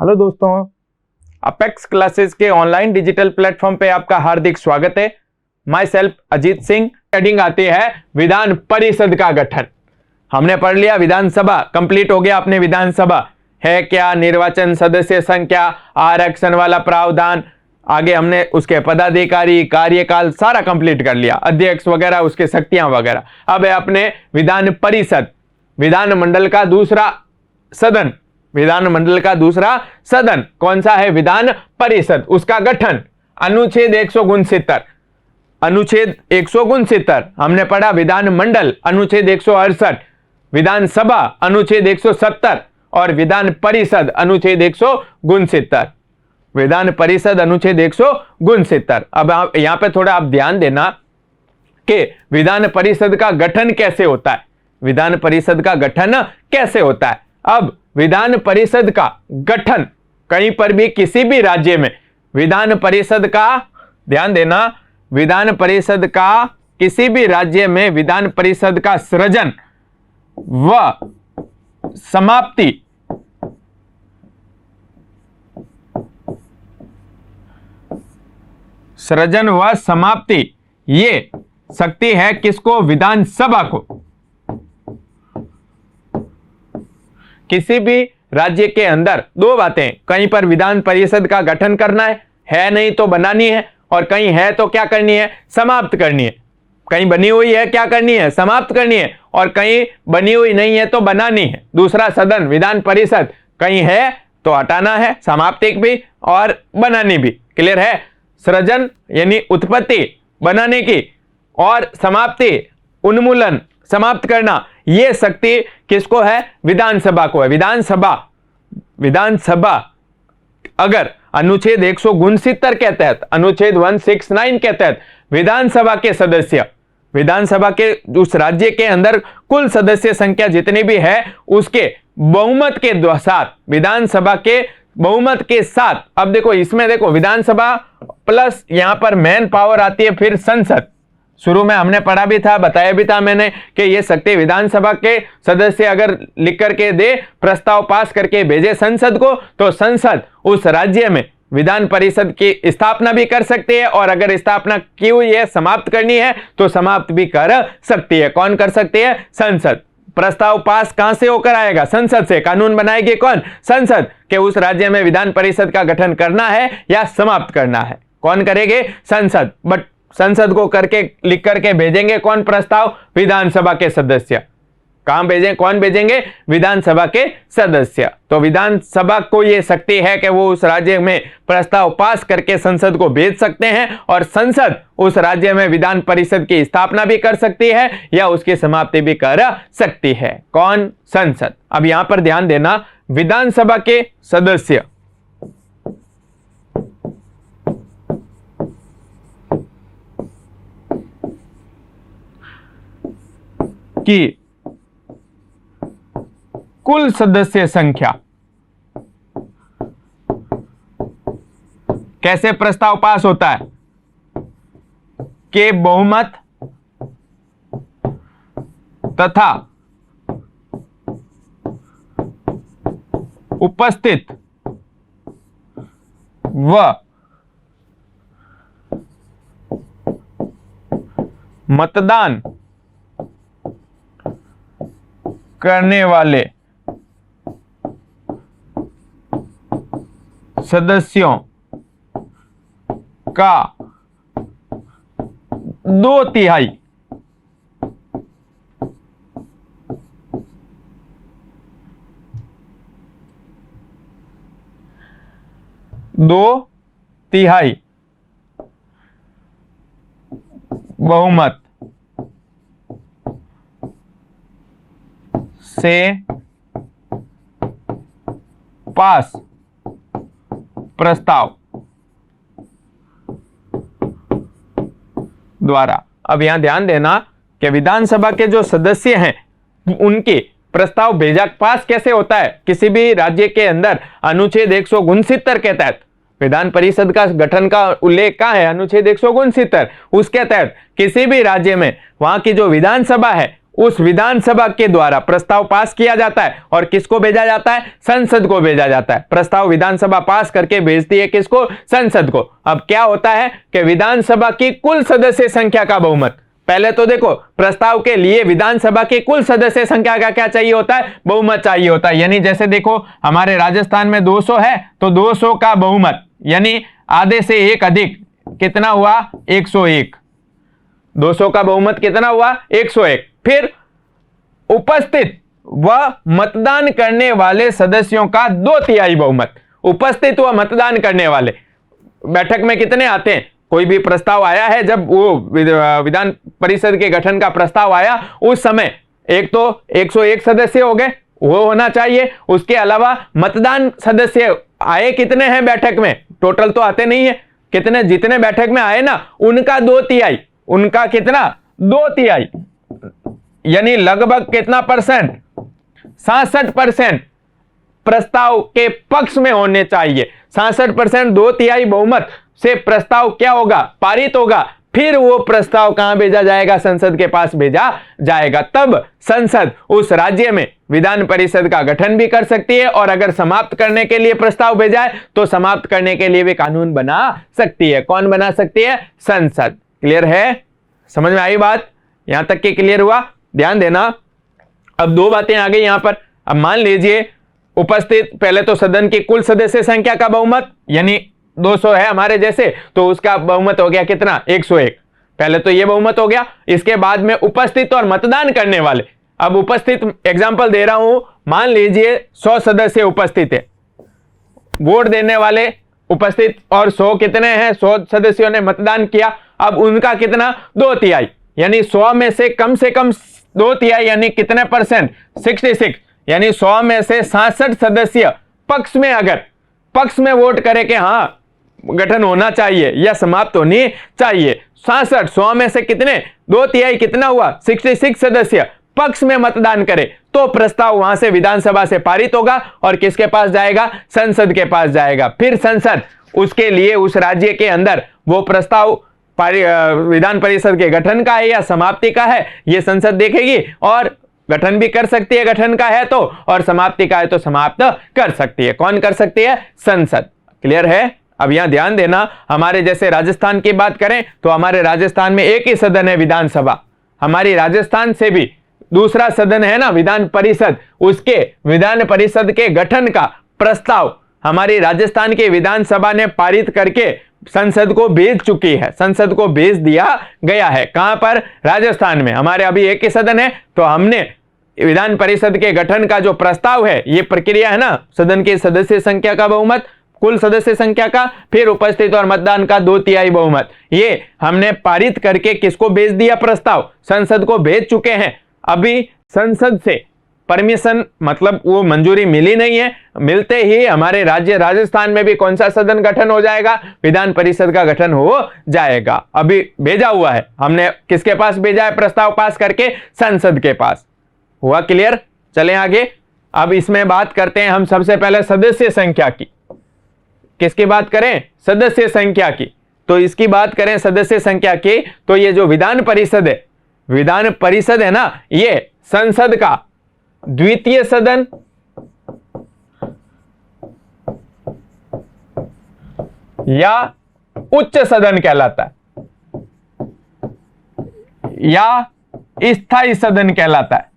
Hello दोस्तों, apex classes के online digital platform पे आपका हार्दिक स्वागत है। My self Ajit Singh. Heading आती है विधान परिषद का गठन। हमने पढ़ लिया विधानसभा, कंप्लीट हो गया अपने विधानसभा है क्या, निर्वाचन सदस्य संख्या, आरक्षण वाला प्रावधान, आगे हमने उसके पदाधिकारी, कार्यकाल सारा कंप्लीट कर लिया, अध्यक्ष वगैरह, उसके शक्तियां वगैरह। अब है अपने विधान परिषद, विधानमंडल का दूसरा सदन। विधानमंडल का दूसरा सदन कौन सा है? विधान परिषद। उसका गठन अनुच्छेद 169, अनुच्छेद 169 हमने पढ़ा। विधानमंडल अनुच्छेद 168, विधानसभा अनुच्छेद 170 और विधान परिषद अनुच्छेद 169। विधान परिषद अनुच्छेद 169। अब यहां पे थोड़ा आप ध्यान देना कि विधान परिषद का गठन कैसे होता है। विधान परिषद का गठन कैसे होता है? अब विधान परिषद का गठन कहीं पर भी किसी भी राज्य में विधान परिषद का, ध्यान देना, विधान परिषद का किसी भी राज्य में विधान परिषद का सृजन व समाप्ति सृजन व समाप्ति ये शक्ति है किसको? विधानसभा को। किसी भी राज्य के अंदर दो बातें, कहीं पर विधान परिषद का गठन करना है नहीं तो बनानी है, और कहीं है तो क्या करनी है? समाप्त करनी है। कहीं बनी हुई है, क्या करनी है? समाप्त करनी है, और कहीं बनी हुई नहीं है तो बनानी है। दूसरा सदन विधान परिषद, कहीं है तो हटाना है, समाप्ति भी और बनानी भी। क्लियर है? सृजन यानी उत्पत्ति बनाने की, और समाप्ति उन्मूलन समाप्त करना, यह शक्ति किसको है? विधानसभा को है। विधानसभा अगर अनुच्छेद 169 के तहत, अनुच्छेद 169 के तहत विधानसभा के सदस्य, विधानसभा के उस राज्य के अंदर कुल सदस्य संख्या जितनी भी है उसके बहुमत के साथ, विधानसभा के बहुमत के साथ। अब देखो इसमें, देखो विधानसभा प्लस यहां पर मेन पावर आती है फिर संसद। शुरू में हमने पढ़ा भी था, बताया भी था मैंने कि ये शक्ति विधानसभा के सदस्य अगर लिख करके दे, प्रस्ताव पास करके भेजे संसद को, तो संसद उस राज्य में विधान परिषद की स्थापना भी कर सकती है, और अगर स्थापना की हुई है, समाप्त करनी है तो समाप्त भी कर सकती है। कौन कर सकती है? संसद। प्रस्ताव पास कहां से होकर आएगा? संसद से। कानून बनाएगी कौन? संसद। के उस राज्य में विधान परिषद का गठन करना है या समाप्त करना है, कौन करेंगे? संसद। बट संसद को करके लिख करके भेजेंगे कौन प्रस्ताव? विधानसभा के सदस्य। कहां भेजें? कौन भेजेंगे? विधानसभा के सदस्य। तो विधानसभा को यह शक्ति है कि वो उस राज्य में प्रस्ताव पास करके संसद को भेज सकते हैं, और संसद उस राज्य में विधान परिषद की स्थापना भी कर सकती है या उसकी समाप्ति भी कर सकती है। कौन? संसद। अब यहां पर ध्यान देना, विधानसभा के सदस्य की कुल सदस्य संख्या, कैसे प्रस्ताव पास होता है? के बहुमत तथा उपस्थित व मतदान करने वाले सदस्यों का 2/3 2/3 बहुमत से पास प्रस्ताव द्वारा। अब यहां ध्यान देना कि विधानसभा के जो सदस्य हैं उनके प्रस्ताव भेजा पास कैसे होता है? किसी भी राज्य के अंदर अनुच्छेद 169 के तहत विधान परिषद का गठन का उल्लेख कहां है? अनुच्छेद 169। उसके तहत किसी भी राज्य में वहां की जो विधानसभा है उस विधानसभा के द्वारा प्रस्ताव पास किया जाता है और किसको भेजा जाता है? संसद को भेजा जाता है। प्रस्ताव विधानसभा पास करके भेजती है किसको? संसद को। अब क्या होता है कि विधानसभा की कुल सदस्य संख्या का बहुमत, पहले तो देखो प्रस्ताव के लिए विधानसभा की कुल सदस्य संख्या का क्या चाहिए होता है? बहुमत चाहिए होता है। यानी जैसे देखो हमारे राजस्थान में 200 है तो 200 का बहुमत यानी आधे से एक अधिक कितना हुआ? 101। 200 का बहुमत कितना हुआ? 101। फिर उपस्थित व मतदान करने वाले सदस्यों का 2/3 बहुमत। उपस्थित व मतदान करने वाले, बैठक में कितने आते हैं? कोई भी प्रस्ताव आया है, जब वो विधान परिषद के गठन का प्रस्ताव आया उस समय एक तो 101 सदस्य हो गए, वो होना चाहिए। उसके अलावा मतदान सदस्य आए कितने हैं बैठक में? टोटल तो आते नहीं है, कितने जितने बैठक में आए ना उनका 2/3। उनका कितना? 2/3 यानी लगभग कितना परसेंट? 66% प्रस्ताव के पक्ष में होने चाहिए। 66% 2/3 बहुमत से प्रस्ताव क्या होगा? पारित होगा। फिर वो प्रस्ताव कहां भेजा जाएगा? संसद के पास भेजा जाएगा। तब संसद उस राज्य में विधान परिषद का गठन भी कर सकती है और अगर समाप्त करने के लिए प्रस्ताव भेजा है तो समाप्त करने के लिए भी कानून बना सकती है। कौन बना सकती है? संसद। क्लियर है? समझ में आई बात? यहां तक के क्लियर हुआ? ध्यान देना। अब दो बातें आ गई यहां पर। अब मान लीजिए उपस्थित, पहले तो सदन की कुल सदस्य संख्या का बहुमत यानी 200 है हमारे जैसे, तो उसका बहुमत हो गया कितना? 101। पहले तो ये बहुमत हो गया। इसके बाद में उपस्थित और मतदान करने वाले। अब उपस्थित एग्जांपल दे रहा हूं, मान लीजिए 100 सदस्य उपस्थित है, वोट देने वाले उपस्थित और 100 कितने हैं? 100 सदस्यों ने मतदान किया। अब उनका कितना? 2/3 यानी 100 में से कम 2/3 यानी कितने परसेंट? 66 यानी 100 में से 66 सदस्य पक्ष में, अगर पक्ष में वोट करे कि हाँ गठन होना चाहिए या समाप्त होनी चाहिए, 66 100 में से कितने? 2/3 कितना हुआ? 66 सदस्य पक्ष में मतदान करे तो प्रस्ताव वहां से विधानसभा से पारित होगा और किसके पास जाएगा? संसद के पास जाएगा। फिर संसद उसके लिए उस राज्य के अंदर वो प्रस्ताव विधान परिषद के गठन का है या समाप्ति का है, ये संसद देखेगी और गठन भी कर सकती है, गठन का है तो, और समाप्ति का है तो समाप्त कर सकती है। कौन कर सकती है? संसद। क्लियर है? अब यहां ध्यान देना, हमारे जैसे राजस्थान की बात करें तो हमारे राजस्थान में एक ही सदन है विधानसभा। हमारी राजस्थान से भी दूसरा सदन है ना विधान परिषद, उसके विधान परिषद के गठन का प्रस्ताव हमारी राजस्थान की विधानसभा ने पारित करके संसद को भेज चुकी है। संसद को भेज दिया गया है। कहां पर? राजस्थान में। हमारे अभी एक ही सदन है तो हमने विधान परिषद के गठन का जो प्रस्ताव है, ये प्रक्रिया है ना, सदन की सदस्य संख्या का बहुमत, कुल सदस्य संख्या का, फिर उपस्थित और मतदान का 2/3 बहुमत, ये हमने पारित करके किसको भेज दिया? प्रस्ताव संसद को भेज चुके हैं। अभी संसद से परमिशन मतलब वो मंजूरी मिली नहीं है, मिलते ही हमारे राज्य राजस्थान में भी कौन सा सदन गठन हो जाएगा? विधान परिषद का गठन हो जाएगा। अभी भेजा हुआ है, हमने किसके पास भेजा है प्रस्ताव पास करके? संसद के पास। हुआ क्लियर? चलें आगे। अब इसमें बात करते हैं हम सबसे पहले सदस्य संख्या की। किसकी बात करें? सदस्य संख्या की। तो इसकी बात करें सदस्य संख्या की तो ये जो विधान परिषद है, विधान परिषद है ना, ये संसद का द्वितीय सदन या उच्च सदन कहलाता है या स्थायी सदन कहलाता है।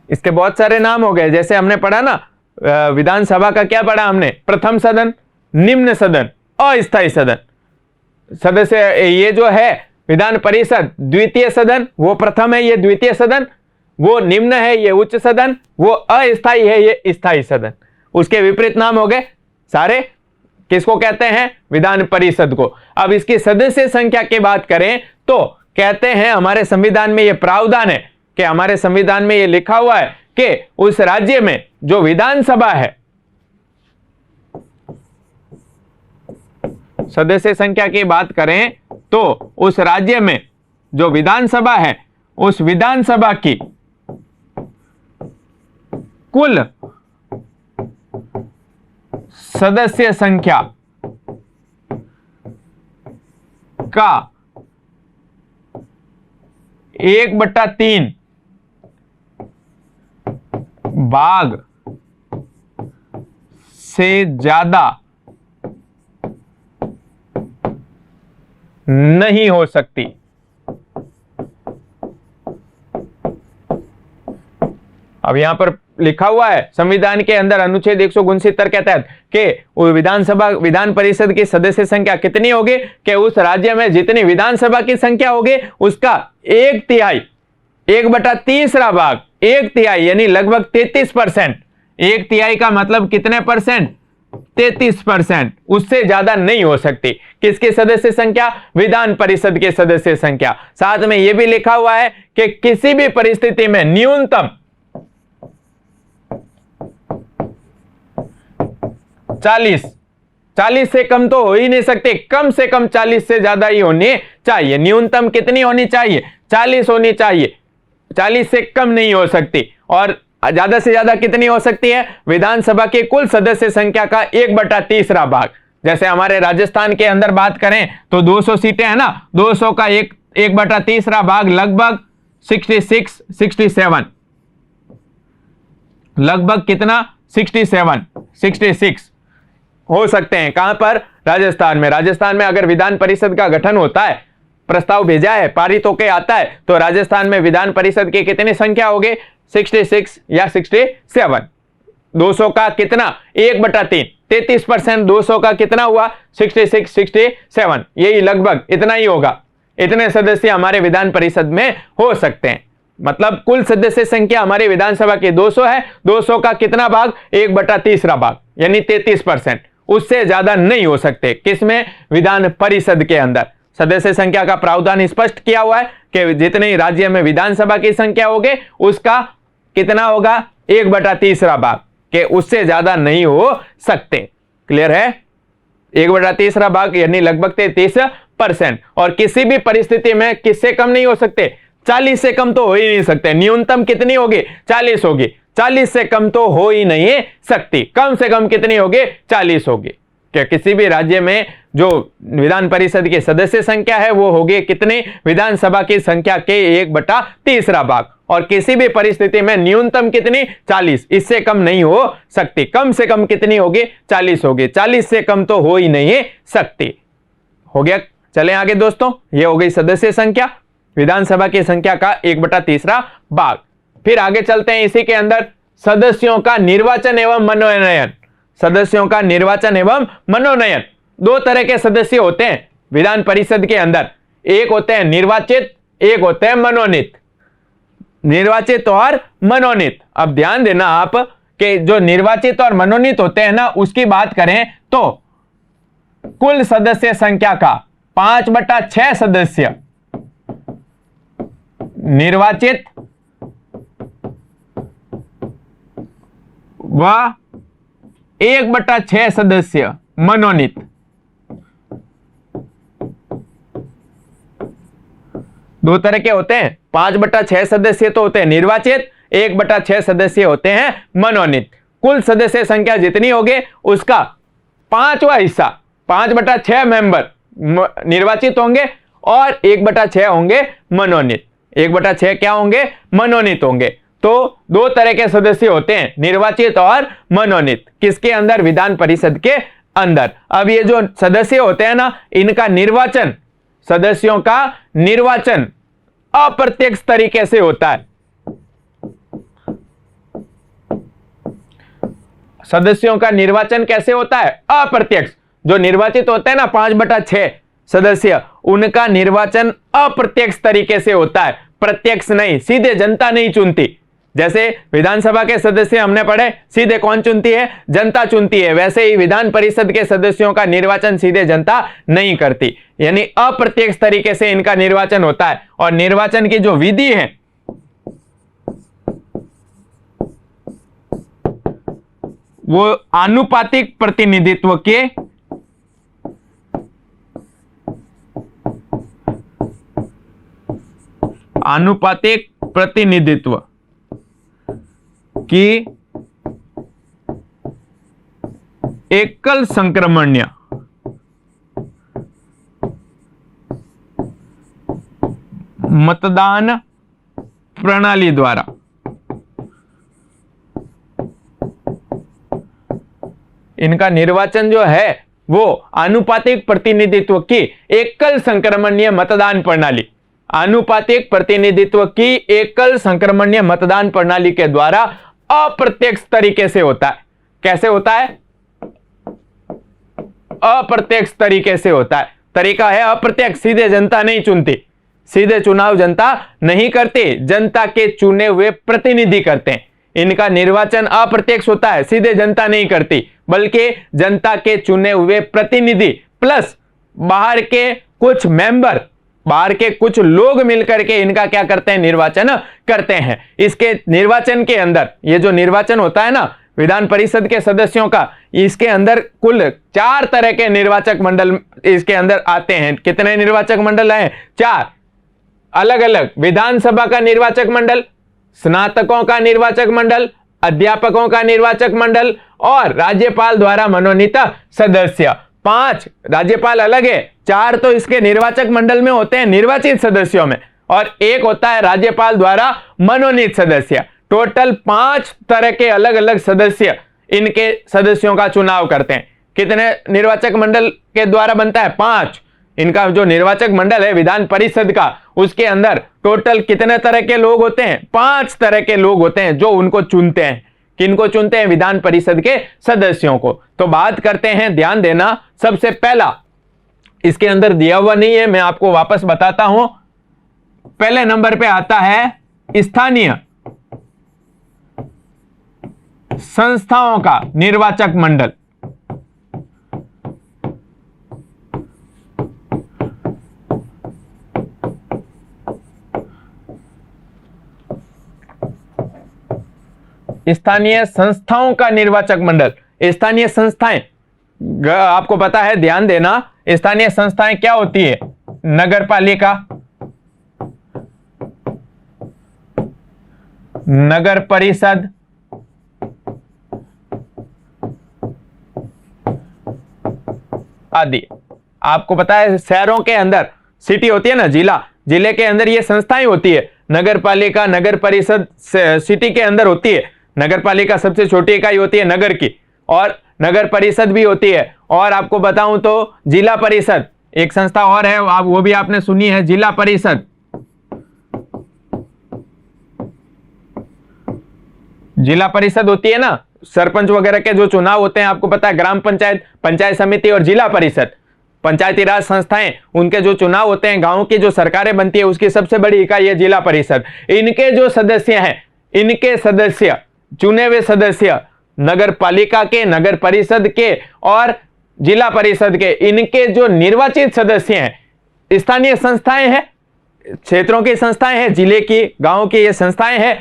इसके बहुत सारे नाम हो गए, जैसे हमने पढ़ा ना विधानसभा का, क्या पढ़ा हमने? प्रथम सदन, निम्न सदन, अस्थायी सदन। सदस्य ये जो है विधान परिषद द्वितीय सदन, वो प्रथम है, ये द्वितीय सदन, वो निम्न है, ये उच्च सदन, वो अस्थायी है, ये स्थायी सदन। उसके विपरीत नाम हो गए सारे। किसको कहते हैं? विधान परिषद को। अब इसकी सदस्य संख्या की बात करें तो कहते हैं हमारे संविधान में ये प्रावधान है कि हमारे संविधान में ये लिखा हुआ है कि उस राज्य में जो विधानसभा है, सदस्य संख्या की बात करें तो उस राज्य में जो विधानसभा है, उस विधानसभा की कुल सदस्य संख्या का 1/3 भाग से ज्यादा नहीं हो सकती। अब यहां पर लिखा हुआ है संविधान के अंदर अनुच्छेद 169 के तहत कि विधान परिषद की सदस्य संख्या कितनी होगी कि उस राज्य में जितनी विधानसभा की संख्या होगी उसका 1/3 1/3 भाग 1/3 यानी लगभग 33%। 1/3 का मतलब कितने परसेंट? 33%। उससे ज्यादा नहीं हो सकती। किसकी सदस्य संख्या? विधान परिषद के सदस्य संख्या। साथ में यह भी लिखा हुआ है कि किसी भी परिस्थिति में न्यूनतम 40 से कम तो हो ही नहीं सकते, कम से कम 40 से ज्यादा ही होनी चाहिए। न्यूनतम कितनी होनी चाहिए? 40 होनी चाहिए, 40 से कम नहीं हो सकती। और ज्यादा से ज्यादा कितनी हो सकती है? विधानसभा की कुल सदस्य संख्या का 1/3 भाग। जैसे हमारे राजस्थान के अंदर बात करें तो 200 सीटें हैं ना, 200 का 1/3 भाग लगभग 67 लगभग कितना? 66 हो सकते हैं। कहां पर? राजस्थान में। राजस्थान में अगर विधान परिषद का गठन होता है, प्रस्ताव भेजा है, पारित होके आता है, तो राजस्थान में विधान परिषद की कितनी संख्या होगी? 66 या 67। 200 का कितना? 1/3 33%। 200 का कितना हुआ? 66 67, यही लगभग इतना ही होगा। इतने सदस्य हमारे विधान परिषद में हो सकते हैं। मतलब कुल सदस्य संख्या हमारी विधानसभा की 200 है। 200 का कितना भाग? 1/3 भाग यानी 33%। उससे ज्यादा नहीं हो सकते। किसमें? विधान परिषद के अंदर। सदस्य संख्या का प्रावधान स्पष्ट किया हुआ है कि जितने राज्य में विधानसभा की संख्या होगी उसका कितना होगा? 1/3 भाग, के उससे ज्यादा नहीं हो सकते। क्लियर है? 1/3 भाग यानी लगभग 33%। और किसी भी परिस्थिति में किससे कम नहीं हो सकते? 40 से कम तो हो ही नहीं सकते। न्यूनतम कितनी होगी? 40 होगी। 40 से कम तो हो ही नहीं सकती। कम से कम कितनी होगी? 40 होगी। क्या किसी भी राज्य में जो विधान परिषद की सदस्य संख्या है वो होगी कितनी? विधानसभा की संख्या के 1/3 भाग। और किसी भी परिस्थिति में न्यूनतम कितनी? 40। इससे कम नहीं हो सकती। कम से कम कितनी होगी? 40 होगी। 40 से कम तो हो ही नहीं सकती। हो गया? चलें आगे दोस्तों। ये हो गई सदस्य संख्या, विधानसभा की संख्या का 1/3 भाग। फिर आगे चलते हैं इसी के अंदर सदस्यों का निर्वाचन एवं मनोनयन। सदस्यों का निर्वाचन एवं मनोनयन। 2 तरह के सदस्य होते हैं विधान परिषद के अंदर। एक होते हैं निर्वाचित, एक होते हैं मनोनीत। निर्वाचित और मनोनीत। अब ध्यान देना आप कि जो निर्वाचित और मनोनीत होते हैं ना, उसकी बात करें तो कुल सदस्य संख्या का 5/6 सदस्य निर्वाचित व 1/6 सदस्य मनोनीत। दो तरह के होते हैं। 5/6 सदस्य तो होते हैं निर्वाचित, 1/6 सदस्य होते हैं मनोनीत। कुल सदस्य संख्या जितनी होगी उसका 5वां हिस्सा, 5/6 मेंबर निर्वाचित होंगे और 1/6 होंगे मनोनीत। 1/6 क्या होंगे? मनोनीत होंगे। तो 2 तरह के सदस्य होते हैं, निर्वाचित और मनोनीत। किसके अंदर? विधान परिषद के अंदर। अब ये जो सदस्य होते हैं ना, इनका निर्वाचन, सदस्यों का निर्वाचन अप्रत्यक्ष तरीके से होता है। सदस्यों का निर्वाचन कैसे होता है? अप्रत्यक्ष। जो निर्वाचित होते हैं ना 5/6 सदस्य, उनका निर्वाचन अप्रत्यक्ष तरीके से होता है, प्रत्यक्ष नहीं। सीधे जनता नहीं चुनती। जैसे विधानसभा के सदस्य हमने पढ़े, सीधे कौन चुनती है? जनता चुनती है। वैसे ही विधान परिषद के सदस्यों का निर्वाचन सीधे जनता नहीं करती, यानी अप्रत्यक्ष तरीके से इनका निर्वाचन होता है। और निर्वाचन की जो विधि है वो आनुपातिक प्रतिनिधित्व के आनुपातिक प्रतिनिधित्व की एकल संक्रमण्य मतदान प्रणाली द्वारा इनका निर्वाचन जो है वो आनुपातिक प्रतिनिधित्व की एकल संक्रमणीय मतदान प्रणाली, आनुपातिक प्रतिनिधित्व की एकल संक्रमणीय मतदान प्रणाली के द्वारा अप्रत्यक्ष तरीके से होता है। कैसे होता है? अप्रत्यक्ष तरीके से होता है। तरीका है अप्रत्यक्ष, सीधे जनता नहीं चुनती, सीधे चुनाव जनता नहीं करती, जनता के चुने हुए प्रतिनिधि करते हैं। इनका निर्वाचन अप्रत्यक्ष होता है, सीधे जनता नहीं करती, बल्कि जनता के चुने हुए प्रतिनिधि प्लस बाहर के कुछ मेंबर, बाहर के कुछ लोग मिलकर के इनका क्या करते हैं? निर्वाचन करते हैं। इसके निर्वाचन के अंदर ये जो निर्वाचन होता है ना विधान परिषद के सदस्यों का, इसके अंदर कुल 4 तरह के निर्वाचक मंडल इसके अंदर आते हैं। कितने निर्वाचक मंडल हैं? 4 अलग अलग। विधानसभा का निर्वाचक मंडल, स्नातकों का निर्वाचक मंडल, अध्यापकों का निर्वाचक मंडल और राज्यपाल द्वारा मनोनीत सदस्य। 5 राज्यपाल अलग है, 4 तो इसके निर्वाचक मंडल में होते हैं निर्वाचित सदस्यों में, और 1 होता है राज्यपाल द्वारा मनोनीत सदस्य। टोटल 5 तरह के अलग अलग सदस्य इनके सदस्यों का चुनाव करते हैं। कितने निर्वाचक मंडल के द्वारा बनता है? 5। इनका जो निर्वाचक मंडल है विधान परिषद का, उसके अंदर टोटल कितने तरह के लोग होते हैं? 5 तरह के लोग होते हैं जो उनको चुनते हैं। किनको चुनते हैं? विधान परिषद के सदस्यों को। तो बात करते हैं, ध्यान देना, सबसे पहला इसके अंदर दिया हुआ नहीं है, मैं आपको वापस बताता हूं। पहले नंबर पे आता है स्थानीय संस्थाओं का निर्वाचक मंडल। स्थानीय संस्थाओं का निर्वाचक मंडल। स्थानीय संस्थाएं आपको पता है, ध्यान देना, स्थानीय संस्थाएं क्या होती है? नगर पालिका, नगर परिषद, आदि। आपको पता है शहरों के अंदर सिटी होती है ना, जिला, जिले के अंदर ये संस्थाएं होती है। नगर पालिका, नगर परिषद सिटी के अंदर होती है। नगर पालिका सबसे छोटी इकाई होती है नगर की, और नगर परिषद भी होती है। और आपको बताऊं तो जिला परिषद एक संस्था और है, आप वो भी आपने सुनी है, जिला परिषद। जिला परिषद होती है ना, सरपंच वगैरह के जो चुनाव होते हैं, आपको पता है, ग्राम पंचायत, पंचायत समिति और जिला परिषद, पंचायती राज संस्थाएं, उनके जो चुनाव होते हैं, गांव की जो सरकारें बनती है, उसकी सबसे बड़ी इकाई है जिला परिषद। इनके जो सदस्य हैं, इनके सदस्य, चुने हुए सदस्य नगर पालिका के, नगर परिषद के और जिला परिषद के, इनके जो निर्वाचित सदस्य हैं, स्थानीय संस्थाएं हैं, क्षेत्रों की संस्थाएं हैं, जिले की, गांव की ये संस्थाएं हैं,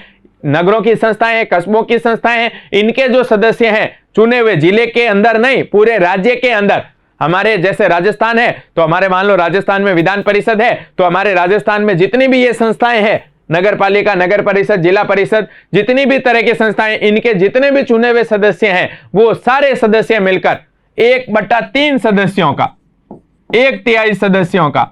नगरों की संस्थाएं हैं, कस्बों की संस्थाएं हैं। इनके जो सदस्य हैं चुने हुए, जिले के अंदर नहीं, पूरे राज्य के अंदर, हमारे जैसे राजस्थान है तो हमारे मान लो राजस्थान में विधान परिषद है, तो हमारे राजस्थान में जितनी भी ये संस्थाएं हैं, नगर पालिका, नगर परिषद, जिला परिषद, जितनी भी तरह की संस्थाएं, इनके जितने भी चुने हुए सदस्य हैं, वो सारे सदस्य मिलकर 1/3 सदस्यों का, 1/3 सदस्यों का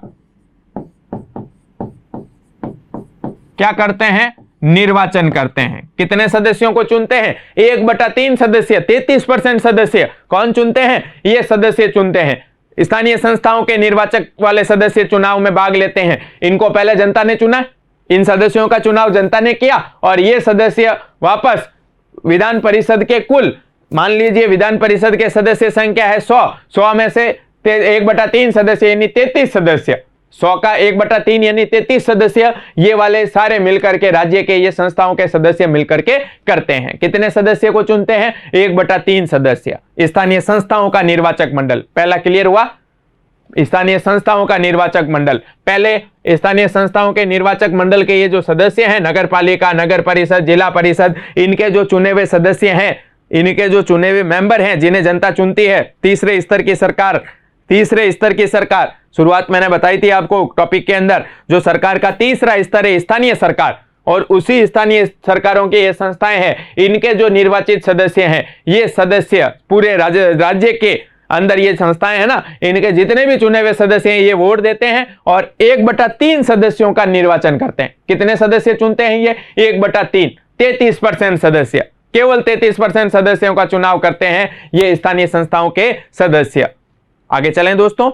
क्या करते हैं? निर्वाचन करते हैं। कितने सदस्यों को चुनते हैं? 1/3 सदस्य, 33% सदस्य कौन चुनते हैं? ये सदस्य चुनते हैं। स्थानीय संस्थाओं के निर्वाचक वाले सदस्य चुनाव में भाग लेते हैं। इनको पहले जनता ने चुना, इन सदस्यों का चुनाव जनता ने किया, और ये सदस्य वापस विधान परिषद के कुल, मान लीजिए विधान परिषद के सदस्य संख्या है 100 में से 1/3 सदस्य यानी 33 सदस्य, 100 का 1/3 यानी 33 सदस्य, ये वाले सारे मिलकर के राज्य के ये संस्थाओं के सदस्य मिलकर के करते हैं। कितने सदस्य को चुनते हैं? 1/3 सदस्य। स्थानीय संस्थाओं का निर्वाचक मंडल, पहला क्लियर हुआ। स्थानीय संस्थाओं का निर्वाचक मंडल, पहले स्थानीय संस्थाओं के निर्वाचक मंडल के ये जो सदस्य हैं, नगर पालिका, नगर परिषद, जिला परिषद, इनके जो चुने हुए सदस्य हैं, इनके जो चुने हुए मेंबर हैं, जिन्हें जनता चुनती है, तीसरे स्तर की सरकार, तीसरे स्तर की सरकार, शुरुआत मैंने बताई थी आपको टॉपिक के अंदर, जो सरकार का तीसरा स्तर है स्थानीय सरकार, और उसी स्थानीय सरकारों की ये संस्थाएं हैं, इनके जो निर्वाचित सदस्य हैं, ये सदस्य पूरे राज्य के अंदर ये संस्थाएं है ना, इनके जितने भी चुने हुए सदस्य हैं ये वोट देते हैं और 1/3 सदस्यों का निर्वाचन करते हैं। कितने सदस्य चुनते हैं ये? 1/3, 33% सदस्य, केवल 33% सदस्यों का चुनाव करते हैं ये स्थानीय संस्थाओं के सदस्य। आगे चलें दोस्तों,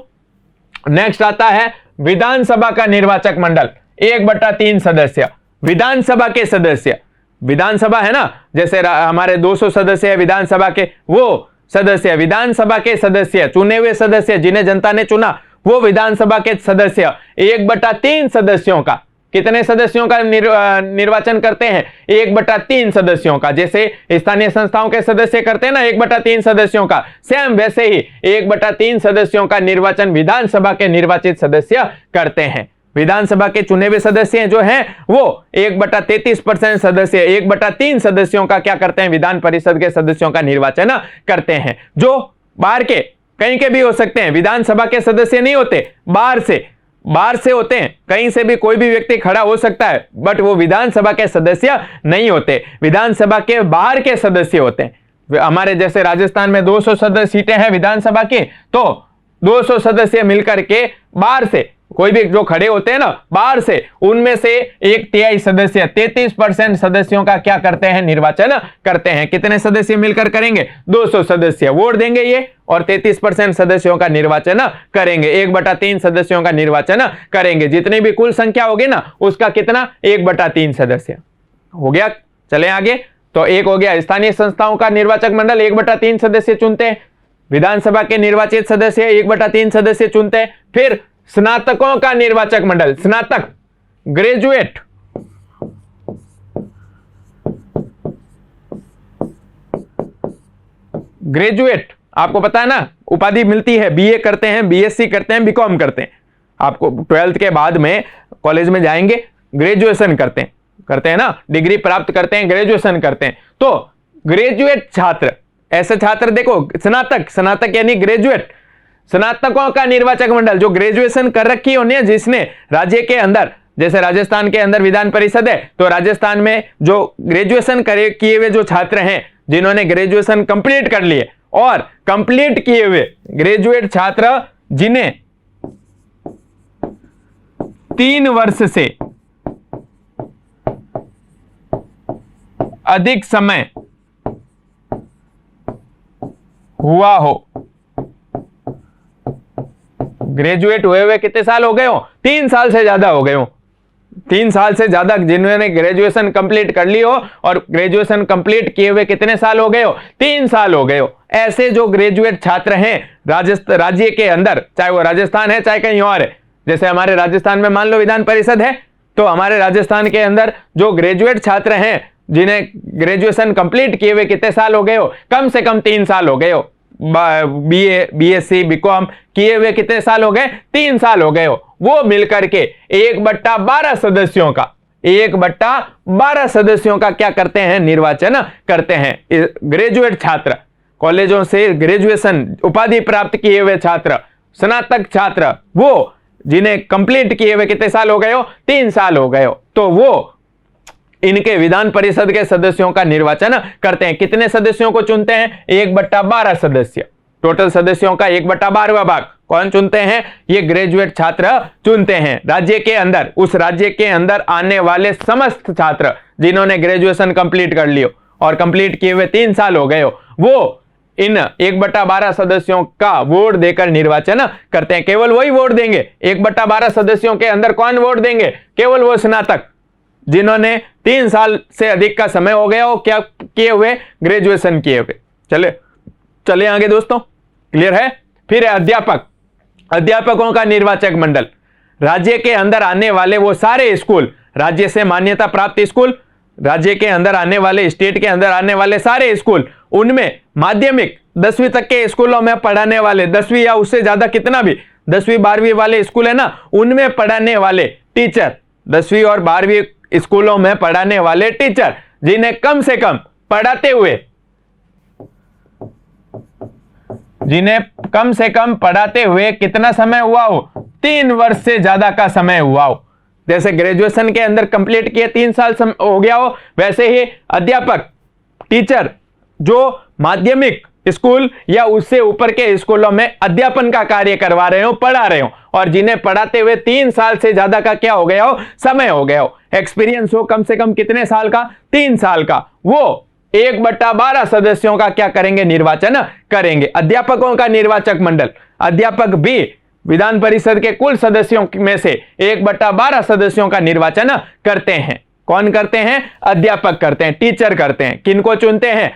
नेक्स्ट आता है विधानसभा का निर्वाचक मंडल, 1/3 सदस्य। विधानसभा के सदस्य, विधानसभा है ना, जैसे हमारे 200 सदस्य है विधानसभा के, वो सदस्य विधानसभा के सदस्य, चुने हुए सदस्य जिन्हें जनता ने चुना, वो विधानसभा के सदस्य 1/3 सदस्यों का, कितने सदस्यों का निर्वाचन करते हैं? 1/3 सदस्यों का। जैसे स्थानीय संस्थाओं के सदस्य करते हैं ना 1/3 सदस्यों का, सेम वैसे ही 1/3 सदस्यों का निर्वाचन विधानसभा के निर्वाचित सदस्य करते हैं। विधानसभा के चुने हुए सदस्य जो हैं वो 1/33% सदस्य 1/3 सदस्यों का क्या करते हैं? विधान परिषद के सदस्यों का निर्वाचन करते हैं, जो बाहर के कहीं के भी हो सकते हैं। विधानसभा के सदस्य नहीं होते, बाहर से होते हैं, कहीं से भी कोई भी व्यक्ति खड़ा हो सकता है, बट वो विधानसभा के सदस्य नहीं होते, विधानसभा के बाहर के सदस्य होते हैं। हमारे जैसे राजस्थान में 200 सदस्य सीटें हैं विधानसभा की, तो 200 सदस्य मिलकर के बाहर से कोई भी जो खड़े होते हैं ना बाहर से, उनमें से 1/3 सदस्य 33% सदस्यों का क्या करते हैं? निर्वाचन करते हैं। कितने सदस्य मिलकर करेंगे? 200 सदस्य वोट देंगे ये और 33% सदस्यों का निर्वाचन करेंगे, 1/3 सदस्यों का निर्वाचन करेंगे। जितनी भी कुल संख्या होगी ना उसका कितना? 1/3 सदस्य हो गया। चले आगे, तो एक हो गया स्थानीय संस्थाओं का निर्वाचक मंडल 1/3 सदस्य चुनते हैं, विधानसभा के निर्वाचित सदस्य 1/3 सदस्य चुनते हैं। फिर स्नातकों का निर्वाचक मंडल, स्नातक, ग्रेजुएट, ग्रेजुएट आपको पता है ना उपाधि मिलती है, बीए करते हैं, बीएससी करते हैं, बीकॉम करते हैं। आपको 12th के बाद में कॉलेज में जाएंगे, ग्रेजुएशन करते हैं ना, डिग्री प्राप्त करते हैं, ग्रेजुएशन करते हैं। तो ग्रेजुएट छात्र, ऐसे छात्र देखो, स्नातक यानी ग्रेजुएट, स्नातकों का निर्वाचक मंडल जो ग्रेजुएशन कर रखी होनी है, जिसने राज्य के अंदर, जैसे राजस्थान के अंदर विधान परिषद है, तो राजस्थान में जो ग्रेजुएशन किए हुए जो छात्र हैं, जिन्होंने ग्रेजुएशन कंप्लीट कर लिए और कंप्लीट किए हुए ग्रेजुएट छात्र जिन्हें 3 वर्ष से अधिक समय हुआ हो, ग्रेजुएट हुए कितने साल हो गए हो? 3 साल से ज्यादा हो गए हो, 3 साल से ज्यादा जिन्होंने ग्रेजुएशन कंप्लीट कर ली हो, और ग्रेजुएशन कंप्लीट किए हुए कितने साल हो गए हो? 3 साल हो गए हो। ऐसे जो ग्रेजुएट छात्र हैं राज्य के अंदर, चाहे वो राजस्थान है चाहे कहीं और है, जैसे हमारे राजस्थान में मान लो विधान परिषद है, तो हमारे राजस्थान के अंदर जो ग्रेजुएट छात्र हैं जिन्हें ग्रेजुएशन कंप्लीट किए हुए कितने साल हो गए हो? कम से कम 3 साल हो गए हो। बीए, बीएससी, बीकॉम किए हुए कितने साल हो गए? 3 साल हो गए हो। वो मिलकर के 1/12 सदस्यों का, 1/12 सदस्यों का क्या करते हैं? निर्वाचन करते हैं। ग्रेजुएट छात्र, कॉलेजों से ग्रेजुएशन उपाधि प्राप्त किए हुए छात्र, स्नातक छात्र, वो जिन्हें कंप्लीट किए हुए कितने साल हो गए हो? 3 साल हो गए हो, तो वो इनके विधान परिषद के सदस्यों का निर्वाचन करते हैं। कितने सदस्यों को चुनते हैं? 1/12 सदस्य। टोटल सदस्यों का 1/12वां भाग कौन चुनते हैं? ये ग्रेजुएट छात्र चुनते हैं। राज्य के अंदर, उस राज्य के अंदर आने वाले समस्त छात्र जिन्होंने ग्रेजुएशन कंप्लीट कर लियो और कंप्लीट किए हुए 3 साल हो गए हो, वो इन 1/12 सदस्यों का वोट देकर निर्वाचन करते हैं। केवल वही वोट देंगे। 1/12 सदस्यों के अंदर कौन वोट देंगे? केवल वो स्नातक जिन्होंने 3 साल से अधिक का समय हो गया हो क्या किए हुए? ग्रेजुएशन किए हुए। चले आगे दोस्तों, क्लियर है? फिर अध्यापक, अध्यापकों का निर्वाचक मंडल, राज्य के अंदर आने वाले वो सारे स्कूल, राज्य से मान्यता प्राप्त स्कूल, राज्य के अंदर आने वाले, स्टेट के अंदर आने वाले सारे स्कूल, उनमें माध्यमिक 10वीं तक के स्कूलों में पढ़ाने वाले, 10वीं या उससे ज्यादा कितना भी 10वीं 12वीं वाले स्कूल है ना, उनमें पढ़ाने वाले टीचर, 10वीं और 12वीं स्कूलों में पढ़ाने वाले टीचर जिन्हें कम से कम पढ़ाते हुए, जिन्हें कम से कम पढ़ाते हुए कितना समय हुआ हो? 3 वर्ष से ज्यादा का समय हुआ हो। जैसे ग्रेजुएशन के अंदर कंप्लीट किए 3 साल हो गया हो, वैसे ही अध्यापक, टीचर जो माध्यमिक स्कूल या उससे ऊपर के स्कूलों में अध्यापन का कार्य करवा रहे हो, पढ़ा रहे हो, और जिन्हें पढ़ाते हुए 3 साल से ज्यादा का क्या हो गया हो, समय हो गया हो, एक्सपीरियंस हो कम से कम कितने साल का, 3 साल का, वो 1/12 सदस्यों का क्या करेंगे, निर्वाचन करेंगे। अध्यापकों का निर्वाचक मंडल, अध्यापक भी विधान परिषद के कुल सदस्यों में से 1/12 सदस्यों का निर्वाचन करते हैं। कौन करते हैं, अध्यापक करते हैं, टीचर करते हैं। किनको चुनते हैं,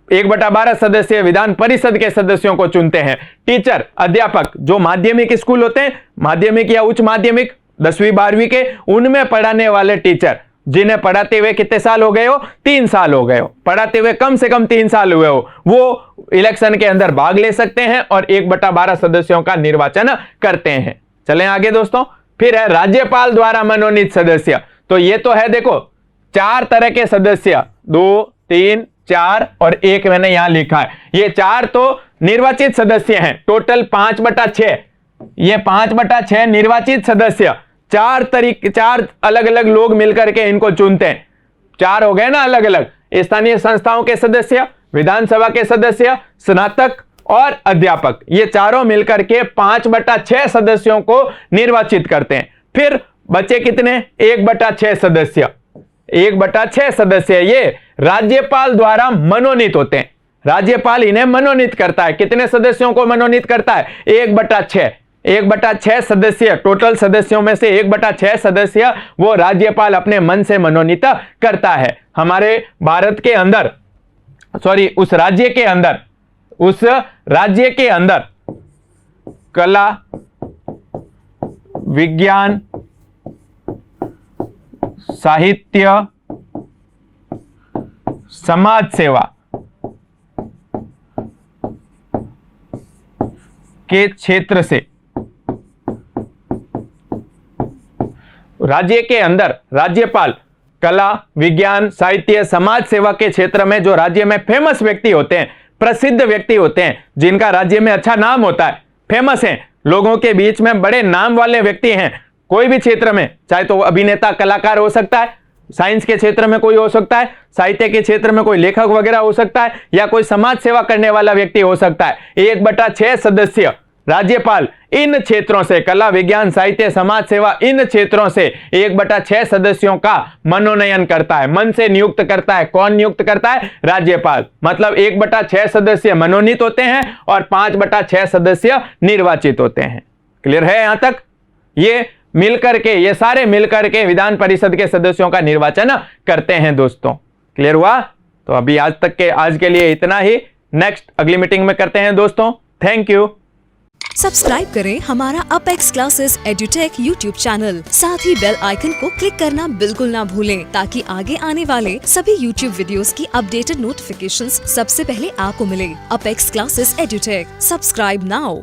1/12 सदस्य विधान परिषद के सदस्यों को चुनते हैं टीचर, अध्यापक। जो माध्यमिक स्कूल होते हैं, माध्यमिक या उच्च माध्यमिक 10वीं 12वीं के, उनमें पढ़ाने वाले टीचर, जिन्हें पढ़ाते हुए कितने साल हो गए हो, 3 साल हो गए हो, पढ़ाते हुए कम से कम 3 साल हुए हो, वो इलेक्शन के अंदर भाग ले सकते हैं और 1/12 सदस्यों का निर्वाचन करते हैं। चलें आगे दोस्तों। फिर है राज्यपाल द्वारा मनोनीत सदस्य। तो ये तो है, देखो 4 तरह के सदस्य, 2, 3, 4 और 1 मैंने यहां लिखा है। ये 4 तो निर्वाचित सदस्य हैं, टोटल 5/6। ये 5/6 निर्वाचित सदस्य, 4 अलग अलग लोग मिलकर के इनको चुनते हैं। 4 हो गए ना अलग अलग, स्थानीय संस्थाओं के सदस्य, विधानसभा के सदस्य, स्नातक और अध्यापक, ये चारों मिलकर के 5/6 सदस्यों को निर्वाचित करते हैं। फिर बचे कितने, 1/6 सदस्य। 1/6 सदस्य ये राज्यपाल द्वारा मनोनीत होते हैं। राज्यपाल इन्हें मनोनीत करता है। कितने सदस्यों को मनोनीत करता है, 1/6। 1/6 सदस्य, टोटल सदस्यों में से 1/6 सदस्य वो राज्यपाल अपने मन से मनोनीत करता है। हमारे भारत के अंदर, उस राज्य के अंदर कला, विज्ञान, साहित्य, समाज सेवा के क्षेत्र से, राज्य के अंदर राज्यपाल कला, विज्ञान, साहित्य, समाज सेवा के क्षेत्र में जो राज्य में फेमस व्यक्ति होते हैं, प्रसिद्ध व्यक्ति होते हैं, जिनका राज्य में अच्छा नाम होता है, फेमस हैं, लोगों के बीच में बड़े नाम वाले व्यक्ति हैं, कोई भी क्षेत्र में, चाहे तो अभिनेता कलाकार हो सकता है, साइंस के क्षेत्र में कोई हो सकता है, साहित्य के क्षेत्र में कोई लेखक वगैरह हो सकता है, या कोई समाज सेवा करने वाला व्यक्ति हो सकता है। 1/6 सदस्य राज्यपाल इन क्षेत्रों से, कला, विज्ञान, साहित्य, समाज सेवा, इन क्षेत्रों से 1/6 सदस्यों का मनोनयन करता है, मन से नियुक्त करता है। कौन नियुक्त करता है, राज्यपाल। मतलब 1/6 सदस्य मनोनीत होते हैं और 5/6 सदस्य निर्वाचित होते हैं। क्लियर है यहां तक। ये मिलकर के, ये सारे मिलकर के विधान परिषद के सदस्यों का निर्वाचन करते हैं दोस्तों। क्लियर हुआ। तो अभी आज के लिए इतना ही। नेक्स्ट अगली मीटिंग में करते हैं दोस्तों। Thank you. सब्सक्राइब करें हमारा apex classes edutech YouTube channel, साथ ही बेल आइकन को क्लिक करना बिल्कुल ना भूलें, ताकि आगे आने वाले सभी यूट्यूब वीडियोस की अपडेटेड नोटिफिकेशंस सबसे पहले आपको मिले। Apex classes edutech, subscribe now.